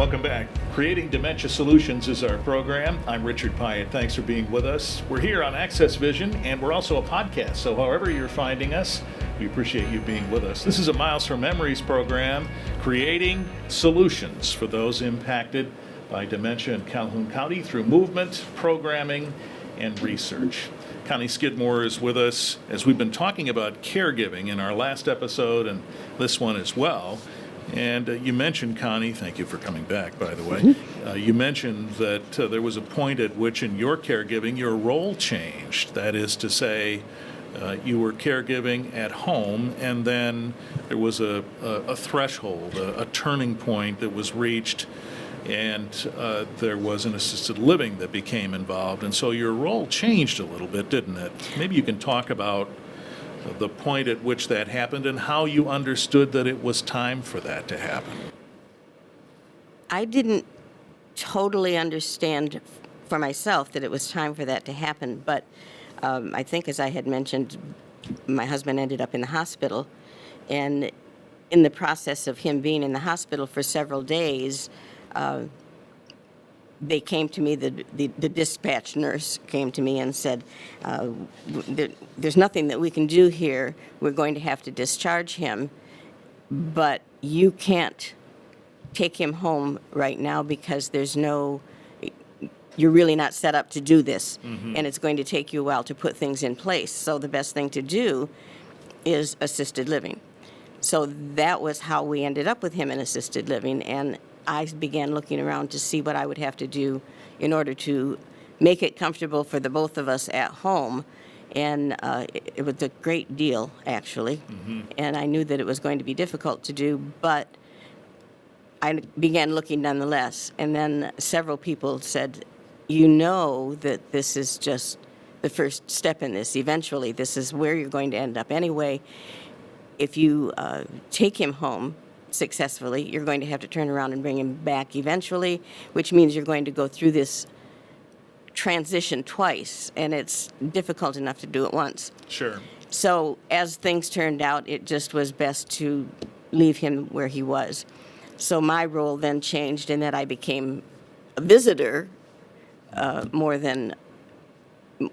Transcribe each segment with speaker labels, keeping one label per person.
Speaker 1: Welcome back. Creating Dementia Solutions is our program. I'm Richard Pyatt. Thanks for being with us. We're here on Access Vision, and we're also a podcast. So however you're finding us, we appreciate you being with us. This is a Miles from Memories program, creating solutions for those impacted by dementia in Calhoun County through movement, programming, and research. Connie Skidmore is with us as we've been talking about caregiving in our last episode and this one as well. And you mentioned, Connie, thank you for coming back, by the way. You mentioned that there was a point at which in your caregiving, your role changed. That is to say, you were caregiving at home, and then there was a threshold, a turning point that was reached, and there was an assisted living that became involved. And so your role changed a little bit, didn't it? Maybe you can talk about the point at which that happened and how you understood that it was time for that to happen.
Speaker 2: I didn't totally understand for myself that it was time for that to happen, but I think, as I had mentioned, my husband ended up in the hospital, and in the process of him being in the hospital for several days, they came to me, the dispatch nurse came to me and said, there's nothing that we can do here. We're going to have to discharge him, but you can't take him home right now because you're really not set up to do this, and it's going to take you a while to put things in place. So the best thing to do is assisted living. So that was how we ended up with him in assisted living, and I began looking around to see what I would have to do in order to make it comfortable for the both of us at home. And it was a great deal, actually. And I knew that it was going to be difficult to do, but I began looking nonetheless. And then several people said, you know that this is just the first step in this. Eventually, this is where you're going to end up anyway. If you take him home successfully, you're going to have to turn around and bring him back eventually, which means you're going to go through this transition twice, and it's difficult enough to do it once.
Speaker 1: Sure.
Speaker 2: So as things turned out, it just was best to leave him where he was. So my role then changed in that I became a visitor more than a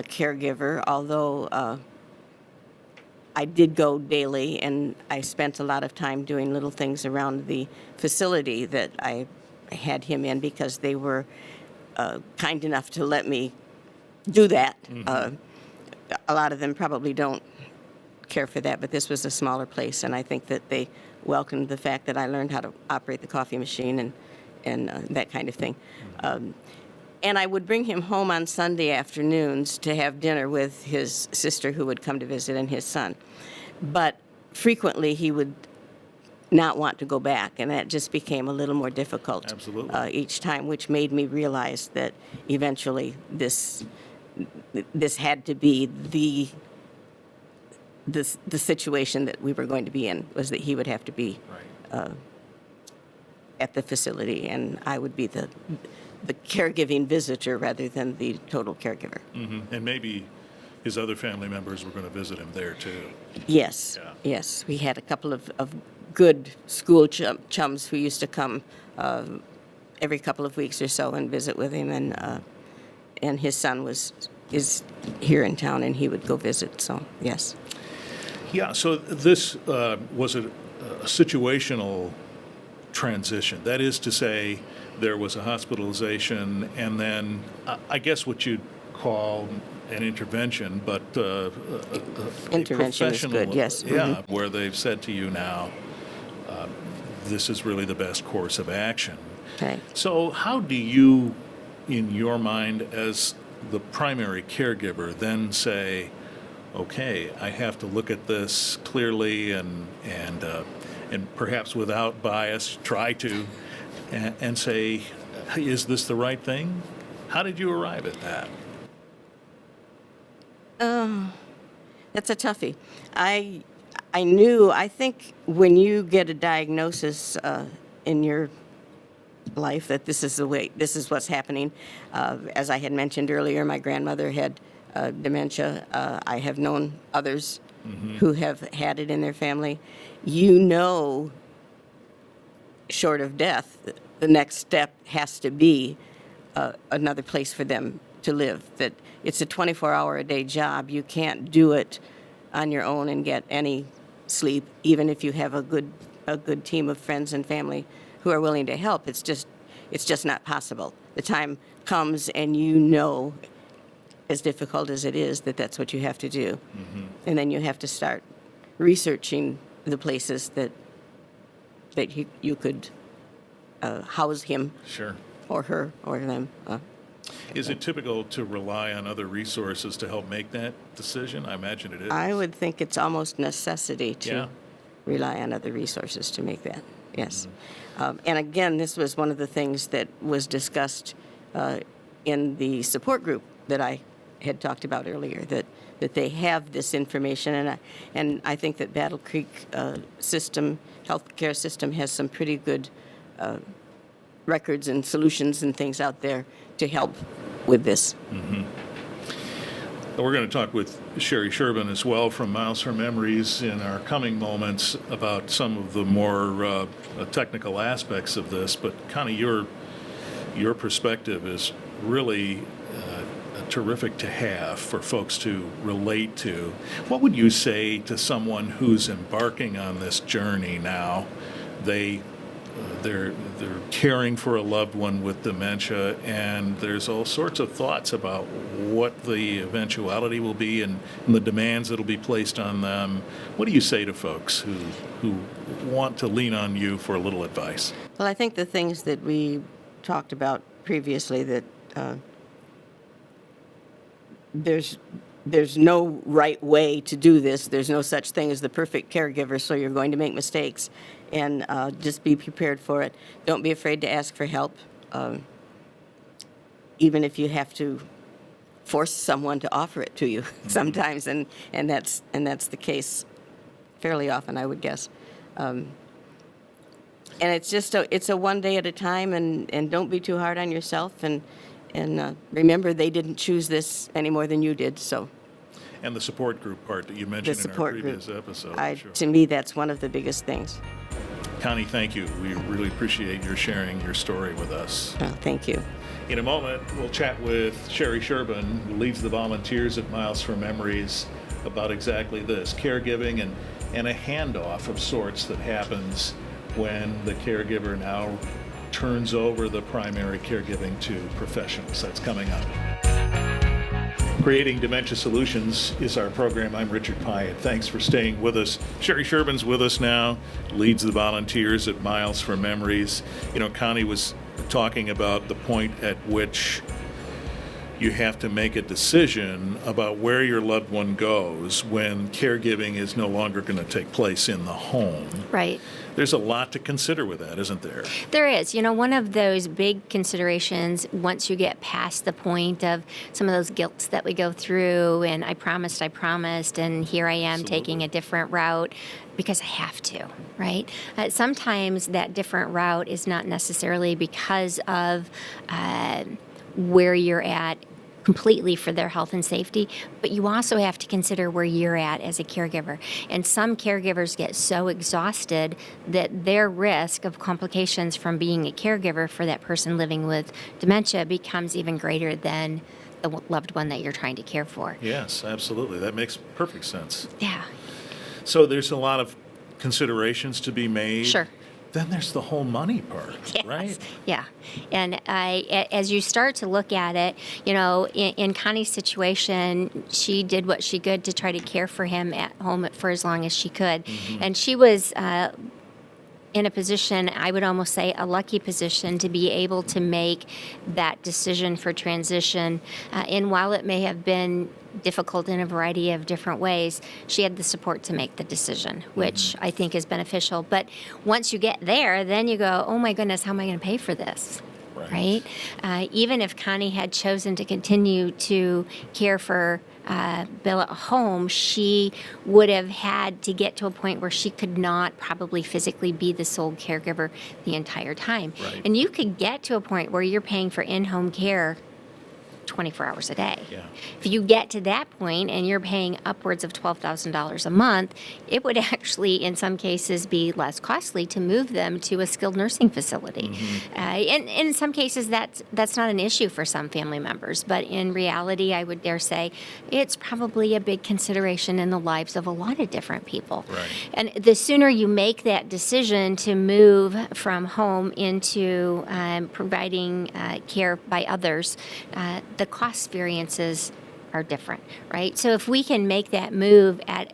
Speaker 2: caregiver, although I did go daily, and I spent a lot of time doing little things around the facility that I had him in because they were kind enough to let me do that. A lot of them probably don't care for that, but this was a smaller place, and I think that they welcomed the fact that I learned how to operate the coffee machine and that kind of thing. And I would bring him home on Sunday afternoons to have dinner with his sister who would come to visit and his son. But frequently he would not want to go back, and that just became a little more difficult.
Speaker 1: Absolutely.
Speaker 2: Each time, which made me realize that eventually this had to be the situation that we were going to be in, was that he would have to be at the facility, and I would be the caregiving visitor rather than the total caregiver.
Speaker 1: And maybe his other family members were going to visit him there too.
Speaker 2: Yes,
Speaker 1: Yeah.
Speaker 2: yes. We had a couple of good school chums who used to come every couple of weeks or so and visit with him, and his son is here in town, and he would go visit. So yes.
Speaker 1: Yeah. So this was a situational transition. That is to say, there was a hospitalization, and then I guess what you'd call an intervention, but
Speaker 2: intervention is good, yes.
Speaker 1: Yeah, where they've said to you now, this is really the best course of action.
Speaker 2: Okay.
Speaker 1: So how do you, in your mind, as the primary caregiver, then say, okay, I have to look at this clearly and perhaps without bias, try to, and say, is this the right thing? How did you arrive at that?
Speaker 2: That's a toughie. I think when you get a diagnosis in your life that this is what's happening. As I had mentioned earlier, my grandmother had dementia. I have known others who have had it in their family. You know, short of death, the next step has to be another place for them to live. That it's a 24-hour-a-day job. You can't do it on your own and get any sleep, even if you have a good team of friends and family who are willing to help. It's just not possible. The time comes, and you know, as difficult as it is, that's what you have to do. Mm-hmm. And then you have to start researching the places that you could house him,
Speaker 1: sure,
Speaker 2: or her, or them.
Speaker 1: Is it typical to rely on other resources to help make that decision? I imagine it is.
Speaker 2: I would think it's almost necessity to
Speaker 1: Yeah.
Speaker 2: rely on other resources to make that. Yes.
Speaker 1: Mm-hmm.
Speaker 2: And again, this was one of the things that was discussed in the support group that I had talked about earlier, that they have this information, and I think that Battle Creek healthcare system has some pretty good records and solutions and things out there to help with this.
Speaker 1: Mm-hmm. We're going to talk with Sherry Sherbin as well from Miles for Memories in our coming moments about some of the more technical aspects of this. But Connie, your perspective is really terrific to have for folks to relate to. What would you say to someone who's embarking on this journey now? They're caring for a loved one with dementia, and there's all sorts of thoughts about what the eventuality will be and the demands that'll be placed on them. What do you say to folks who want to lean on you for a little advice?
Speaker 2: Well, I think the things that we talked about previously, that there's no right way to do this. There's no such thing as the perfect caregiver, so you're going to make mistakes, and just be prepared for it. Don't be afraid to ask for help, even if you have to force someone to offer it to you sometimes, and that's the case fairly often, I would guess. And it's just it's a one day at a time, and don't be too hard on yourself, and remember, they didn't choose this any more than you did. So.
Speaker 1: And the support group part that you mentioned in our previous episode. Sure.
Speaker 2: To me, that's one of the biggest things.
Speaker 1: Connie, thank you. We really appreciate your sharing your story with us.
Speaker 2: Oh, thank you.
Speaker 1: In a moment, we'll chat with Sherry Sherbin, who leads the volunteers at Miles for Memories, about exactly this, caregiving and a handoff of sorts that happens when the caregiver now turns over the primary caregiving to professionals. That's coming up. Creating Dementia Solutions is our program. I'm Richard Pyatt. Thanks for staying with us. Sherry Sherbin's with us now, leads the volunteers at Miles for Memories. You know, Connie was talking about the point at which you have to make a decision about where your loved one goes when caregiving is no longer going to take place in the home.
Speaker 3: Right.
Speaker 1: There's a lot to consider with that, isn't there?
Speaker 3: There is. You know, one of those big considerations, once you get past the point of some of those guilts that we go through, and I promised, and here I am taking a different route because I have to, right? Sometimes that different route is not necessarily because of where you're at completely for their health and safety, but you also have to consider where you're at as a caregiver. And some caregivers get so exhausted that their risk of complications from being a caregiver for that person living with dementia becomes even greater than the loved one that you're trying to care for.
Speaker 1: Yes, absolutely. That makes perfect sense.
Speaker 3: Yeah.
Speaker 1: So there's a lot of considerations to be made.
Speaker 3: Sure.
Speaker 1: Then there's the whole money part,
Speaker 3: Yes.
Speaker 1: right?
Speaker 3: Yeah. And as you start to look at it, you know, in Connie's situation, she did what she could to try to care for him at home for as long as she could. Mm-hmm. And she was in a position, I would almost say a lucky position, to be able to make that decision for transition. And while it may have been difficult in a variety of different ways, she had the support to make the decision, which I think is beneficial. But once you get there, then you go, oh my goodness, how am I going to pay for this? Right? Even if Connie had chosen to continue to care for Bill at home, she would have had to get to a point where she could not probably physically be the sole caregiver the entire time.
Speaker 1: Right.
Speaker 3: And you could get to a point where you're paying for in-home care 24 hours a day.
Speaker 1: Yeah.
Speaker 3: If you get to that point and you're paying upwards of $12,000 a month, it would actually, in some cases, be less costly to move them to a skilled nursing facility. And in some cases, that's not an issue for some family members, but in reality, I would dare say it's probably a big consideration in the lives of a lot of different people.
Speaker 1: Right.
Speaker 3: And the sooner you make that decision to move from home into providing care by others, the cost variances are different, right? So if we can make that move at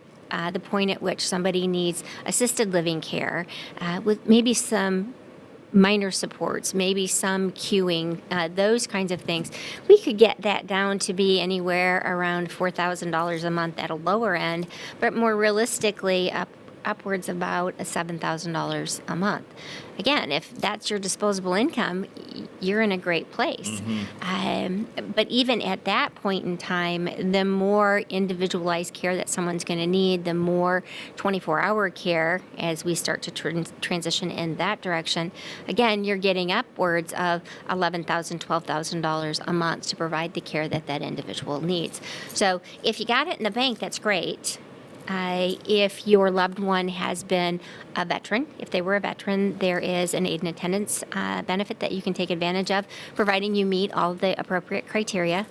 Speaker 3: the point at which somebody needs assisted living care with maybe some minor supports, maybe some queuing, those kinds of things, we could get that down to be anywhere around $4,000 a month at a lower end, but more realistically upwards about $7,000 a month. Again, if that's your disposable income, you're in a great place. But even at that point in time, the more individualized care that someone's going to need, the more 24-hour care as we start to transition in that direction, again, you're getting upwards of $11,000, $12,000 a month to provide the care that that individual needs. So if you got it in the bank, that's great. If your loved one has been a veteran, if they were a veteran, there is an aid and attendance benefit that you can take advantage of, providing you meet all the appropriate criteria.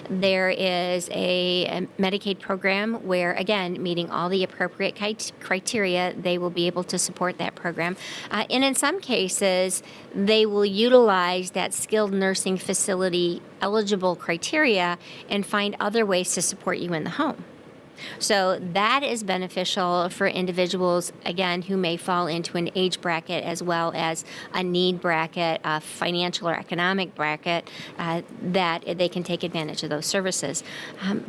Speaker 3: There is a Medicaid program where, again, meeting all the appropriate criteria, they will be able to support that program. And in some cases, they will utilize that skilled nursing facility eligible criteria and find other ways to support you in the home. So that is beneficial for individuals, again, who may fall into an age bracket as well as a need bracket, a financial or economic bracket, that they can take advantage of those services.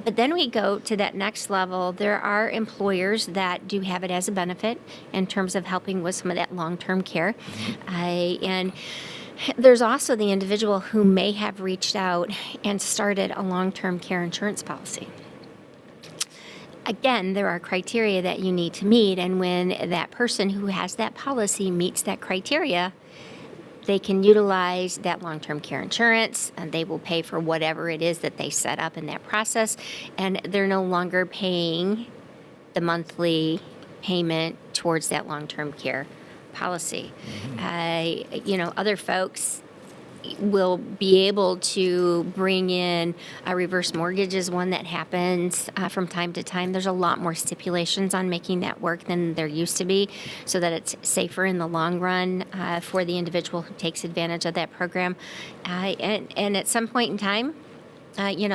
Speaker 3: But then we go to that next level. There are employers that do have it as a benefit in terms of helping with some of that long-term care. And there's also the individual who may have reached out and started a long-term care insurance policy. Again, there are criteria that you need to meet, and when that person who has that policy meets that criteria, they can utilize that long-term care insurance, and they will pay for whatever it is that they set up in that process, and they're no longer paying the monthly payment towards that long-term care policy. Other folks will be able to bring in a reverse mortgage is one that happens from time to time. There's a lot more stipulations on making that work than there used to be, so that it's safer in the long run for the individual who takes advantage of that program. And at some point in time,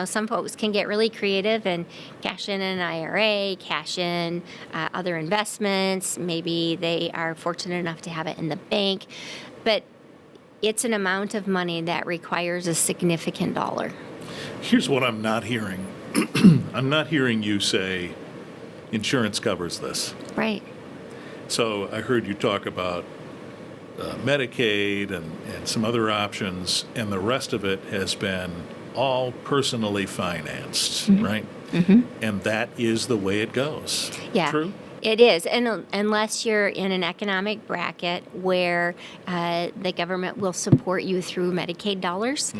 Speaker 3: some folks can get really creative and cash in an IRA, cash in other investments. Maybe they are fortunate enough to have it in the bank. But it's an amount of money that requires a significant dollar.
Speaker 1: Here's what I'm not hearing. I'm not hearing you say insurance covers this.
Speaker 3: Right.
Speaker 1: So I heard you talk about Medicaid and some other options, and the rest of it has been all personally financed, right? And that is the way it goes.
Speaker 3: Yeah.
Speaker 1: True?
Speaker 3: It is, and unless you're in an economic bracket where the government will support you through Medicaid dollars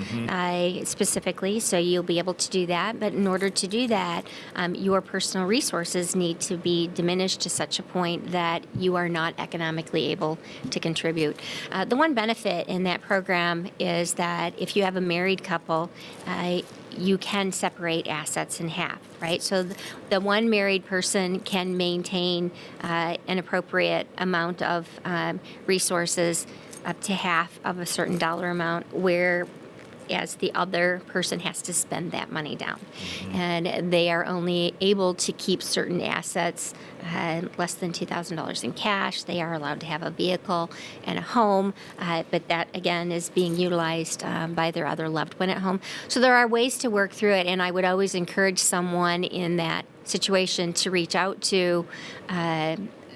Speaker 3: specifically, so you'll be able to do that. But in order to do that, your personal resources need to be diminished to such a point that you are not economically able to contribute. The one benefit in that program is that if you have a married couple, you can separate assets in half, right? So the one married person can maintain an appropriate amount of resources up to half of a certain dollar amount, whereas the other person has to spend that money down. And they are only able to keep certain assets less than $2,000 in cash. They are allowed to have a vehicle and a home, but that, again, is being utilized by their other loved one at home. So there are ways to work through it, and I would always encourage someone in that situation to reach out to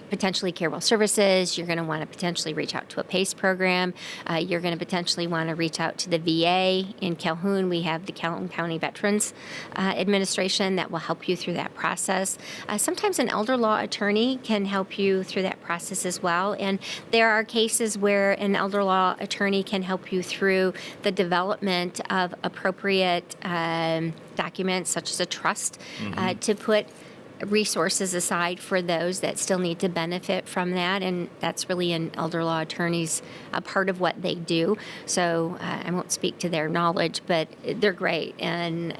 Speaker 3: potentially Caregiver Services. You're going to want to potentially reach out to a PACE program. You're going to potentially want to reach out to the VA. In Calhoun, we have the Calhoun County Veterans Administration that will help you through that process. Sometimes an elder law attorney can help you through that process as well. And there are cases where an elder law attorney can help you through the development of appropriate documents, such as a trust, to put resources aside for those that still need to benefit from that, and that's really an elder law attorney's a part of what they do. So I won't speak to their knowledge, but they're great, and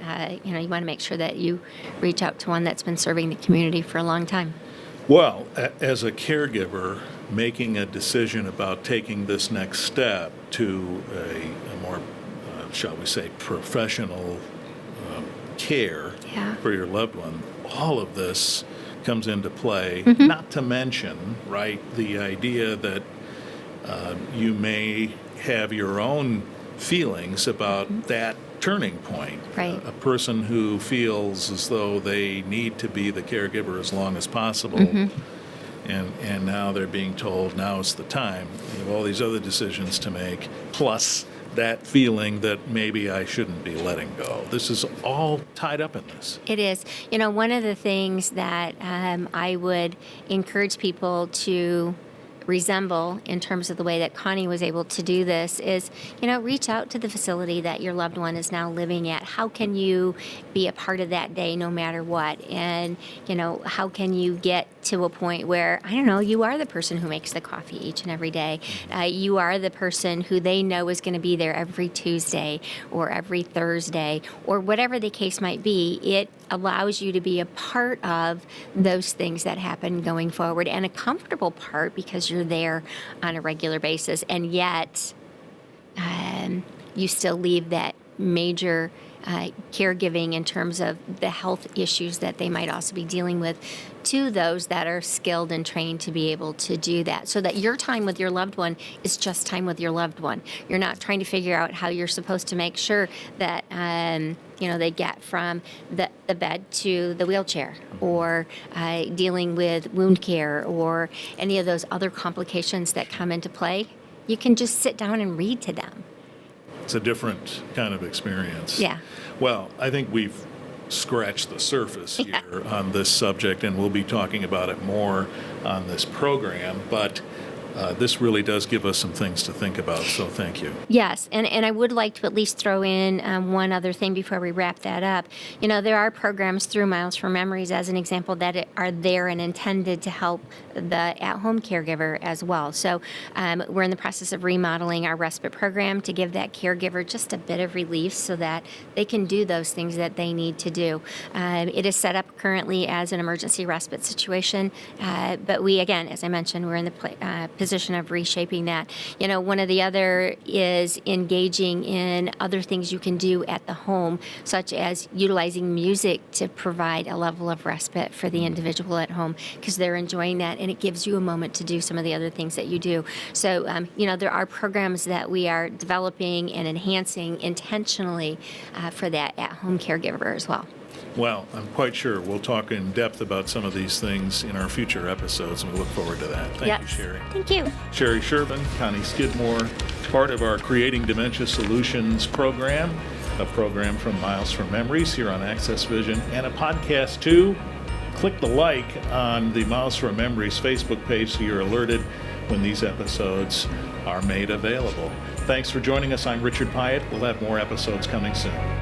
Speaker 3: you want to make sure that you reach out to one that's been serving the community for a long time.
Speaker 1: Well, as a caregiver, making a decision about taking this next step to a more, shall we say, professional care for your loved one, all of this comes into play, not to mention, right, the idea that you may have your own feelings about that turning point.
Speaker 3: Right.
Speaker 1: A person who feels as though they need to be the caregiver as long as possible, and now they're being told now's the time. You have all these other decisions to make, plus that feeling that maybe I shouldn't be letting go. This is all tied up in this.
Speaker 3: It is. One of the things that I would encourage people to resemble in terms of the way that Connie was able to do this is, reach out to the facility that your loved one is now living at. How can you be a part of that day no matter what? And, how can you get to a point where, you are the person who makes the coffee each and every day. You are the person who they know is going to be there every Tuesday or every Thursday or whatever the case might be. It allows you to be a part of those things that happen going forward, and a comfortable part because you're there on a regular basis, and yet you still leave that major caregiving in terms of the health issues that they might also be dealing with to those that are skilled and trained to be able to do that, so that your time with your loved one is just time with your loved one. You're not trying to figure out how you're supposed to make sure that they get from the bed to the wheelchair, or dealing with wound care, or any of those other complications that come into play. You can just sit down and read to them.
Speaker 1: It's a different kind of experience.
Speaker 3: Yeah.
Speaker 1: Well, I think we've scratched the surface here on this subject, and we'll be talking about it more on this program, but this really does give us some things to think about, so thank you.
Speaker 3: Yes, and I would like to at least throw in one other thing before we wrap that up. There are programs through Miles for Memories, as an example, that are there and intended to help the at-home caregiver as well. So we're in the process of remodeling our respite program to give that caregiver just a bit of relief so that they can do those things that they need to do. It is set up currently as an emergency respite situation, but we, again, as I mentioned, we're in the position of reshaping that. One of the other is engaging in other things you can do at the home, such as utilizing music to provide a level of respite for the individual at home, because they're enjoying that, and it gives you a moment to do some of the other things that you do. So, there are programs that we are developing and enhancing intentionally for that at-home caregiver as well.
Speaker 1: Well, I'm quite sure we'll talk in depth about some of these things in our future episodes, and we look forward to that. Thank you, Sherry.
Speaker 3: Thank you.
Speaker 1: Sherry Shervin, Connie Skidmore, part of our Creating Dementia Solutions program, a program from Miles for Memories here on Access Vision, and a podcast too. Click the like on the Miles for Memories Facebook page so you're alerted when these episodes are made available. Thanks for joining us. I'm Richard Pyatt. We'll have more episodes coming soon.